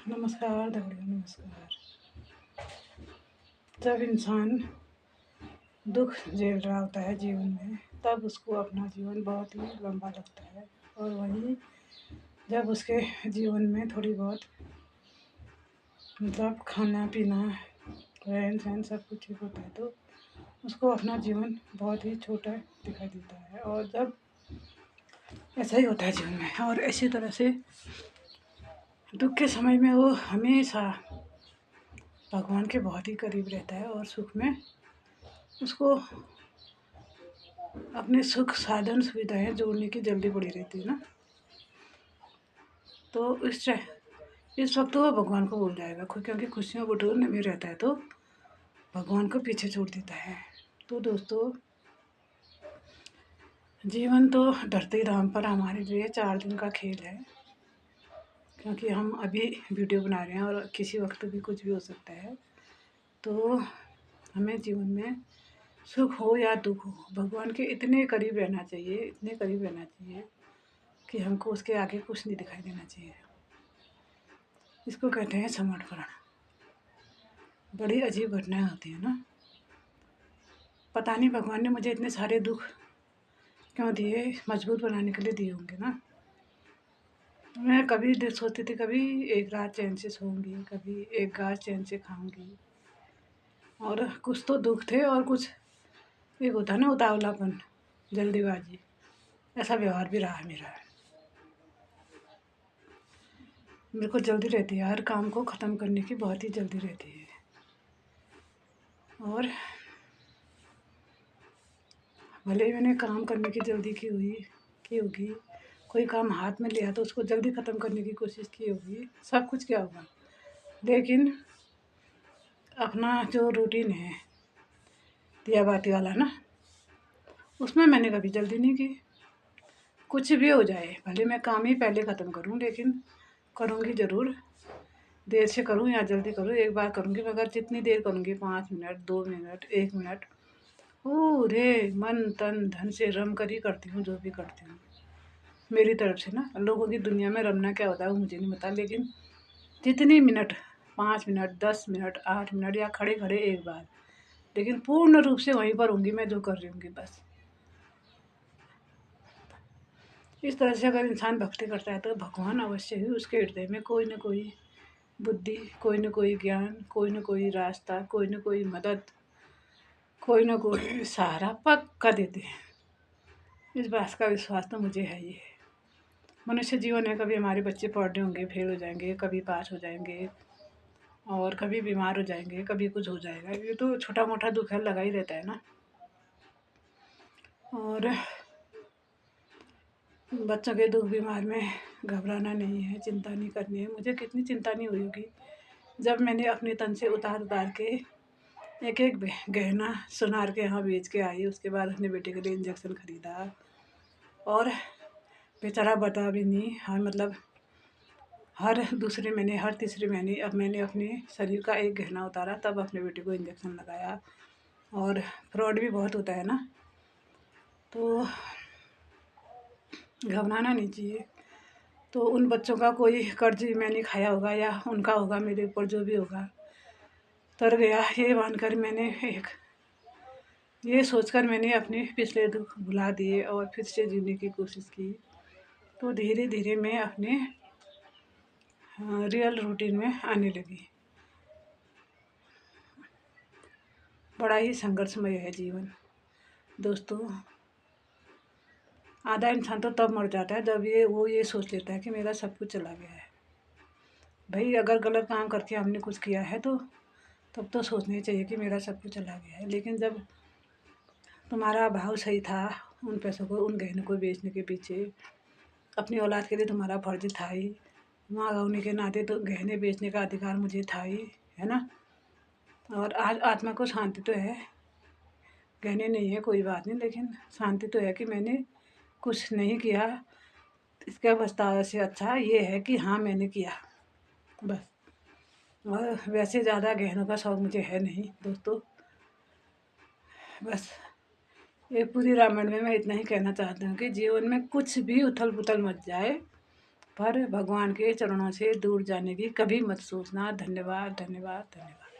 नमस्कार दगड़ियों, नमस्कार। जब इंसान दुख झेल रहा होता है जीवन में, तब उसको अपना जीवन बहुत ही लंबा लगता है। और वहीं जब उसके जीवन में थोड़ी बहुत मतलब खाना पीना रहन सहन सब कुछ ठीक होता है, तो उसको अपना जीवन बहुत ही छोटा दिखाई देता है। और जब ऐसा ही होता है जीवन में, और इसी तरह से दुख के समय में वो हमेशा भगवान के बहुत ही करीब रहता है, और सुख में उसको अपने सुख साधन सुविधाएं जोड़ने की जल्दी पड़ी रहती है ना। तो इस वक्त वो भगवान को भूल जाएगा, क्योंकि खुशियों बटोरने में रहता है, तो भगवान को पीछे छोड़ देता है। तो दोस्तों, जीवन तो धरती धाम पर हमारे लिए 4 दिन का खेल है, क्योंकि हम अभी वीडियो बना रहे हैं और किसी वक्त भी कुछ भी हो सकता है। तो हमें जीवन में सुख हो या दुख हो, भगवान के इतने करीब रहना चाहिए, इतने करीब रहना चाहिए कि हमको उसके आगे कुछ नहीं दिखाई देना चाहिए। इसको कहते हैं समर्पण। बड़ी अजीब घटनाएं होती हैं ना। पता नहीं भगवान ने मुझे इतने सारे दुख क्यों दिए, मजबूत बनाने के लिए दिए होंगे ना। मैं कभी सोचती थी कभी एक रात चैन से सोऊंगी, कभी एक गाज चैन से खाऊंगी, और कुछ तो दुख थे और कुछ एक होता ना उतावलापन, जल्दीबाजी, ऐसा व्यवहार भी रहा है मेरा। मेरे को जल्दी रहती है, हर काम को ख़त्म करने की बहुत ही जल्दी रहती है। और भले ही मैंने काम करने की जल्दी की होगी, कोई काम हाथ में लिया तो उसको जल्दी ख़त्म करने की कोशिश की होगी, सब कुछ किया होगा, लेकिन अपना जो रूटीन है दिया बाती वाला ना, उसमें मैंने कभी जल्दी नहीं की। कुछ भी हो जाए, भले मैं काम ही पहले ख़त्म करूं, लेकिन करूँगी ज़रूर। देर से करूं या जल्दी करूं, एक बार करूँगी, मगर जितनी देर करूँगी, 5 मिनट, 2 मिनट, 1 मिनट, पूरे मन तन धन से रम कर ही करती हूँ जो भी करती हूँ मेरी तरफ से ना। लोगों की दुनिया में रमना क्या होता है वो मुझे नहीं पता, लेकिन जितनी मिनट, 5 मिनट, 10 मिनट, 8 मिनट, या खड़े खड़े एक बार, लेकिन पूर्ण रूप से वहीं पर होंगी मैं जो कर रही हूँ बस। इस तरह से अगर इंसान भक्ति करता है तो भगवान अवश्य ही उसके हृदय में कोई न कोई बुद्धि, कोई न कोई ज्ञान, कोई न कोई रास्ता, कोई न कोई मदद, कोई न कोई सहारा पक्का देते हैं। इस बात का विश्वास तो मुझे है ही है। मनुष्य जीवन है, कभी हमारे बच्चे पढ़ रहे होंगे फेल हो जाएंगे, कभी पास हो जाएंगे, और कभी बीमार हो जाएंगे, कभी कुछ हो जाएगा। ये तो छोटा मोटा दुख है, लगा ही रहता है ना। और बच्चों के दुख बीमार में घबराना नहीं है, चिंता नहीं करनी है। मुझे कितनी चिंता नहीं हुई होगी जब मैंने अपने तन से उतार उतार के एक एक गहना सुनार के यहाँ बेच के आई। उसके बाद अपने बेटे के लिए इंजेक्शन ख़रीदा, और बेचारा बता भी नहीं, हाँ मतलब हर दूसरे महीने, हर तीसरे महीने अब मैंने अपने शरीर का एक गहना उतारा, तब अपने बेटे को इंजेक्शन लगाया। और फ्रॉड भी बहुत होता है ना, तो घबराना नहीं चाहिए। तो उन बच्चों का कोई कर्ज मैंने खाया होगा, या उनका होगा मेरे ऊपर, जो भी होगा तर गया, ये मानकर मैंने ये सोचकर मैंने अपने पिछले दुख भुला दिए और फिर से जीने की कोशिश की। तो धीरे धीरे मैं अपने रियल रूटीन में आने लगी। बड़ा ही संघर्षमय है जीवन दोस्तों। आधा इंसान तो तब मर जाता है जब वो ये सोच लेता है कि मेरा सब कुछ चला गया है। भाई अगर गलत काम करके हमने कुछ किया है तो तब तो सोचना ही चाहिए कि मेरा सब कुछ चला गया है। लेकिन जब तुम्हारा भाव सही था, उन पैसों को, उन गहनों को बेचने के पीछे अपनी औलाद के लिए तुम्हारा फर्ज था ही, माँ होने के नाते तो गहने बेचने का अधिकार मुझे था ही, है ना। और आज आत्मा को शांति तो है, गहने नहीं है कोई बात नहीं, लेकिन शांति तो है कि मैंने कुछ नहीं किया। इसका पछतावा से अच्छा ये है कि हाँ मैंने किया, बस। और वैसे ज़्यादा गहनों का शौक़ मुझे है नहीं दोस्तों। बस एक पूरी रामायण में मैं इतना ही कहना चाहती हूँ कि जीवन में कुछ भी उथल पुथल मच जाए, पर भगवान के चरणों से दूर जाने की कभी मत सोचना। धन्यवाद, धन्यवाद, धन्यवाद।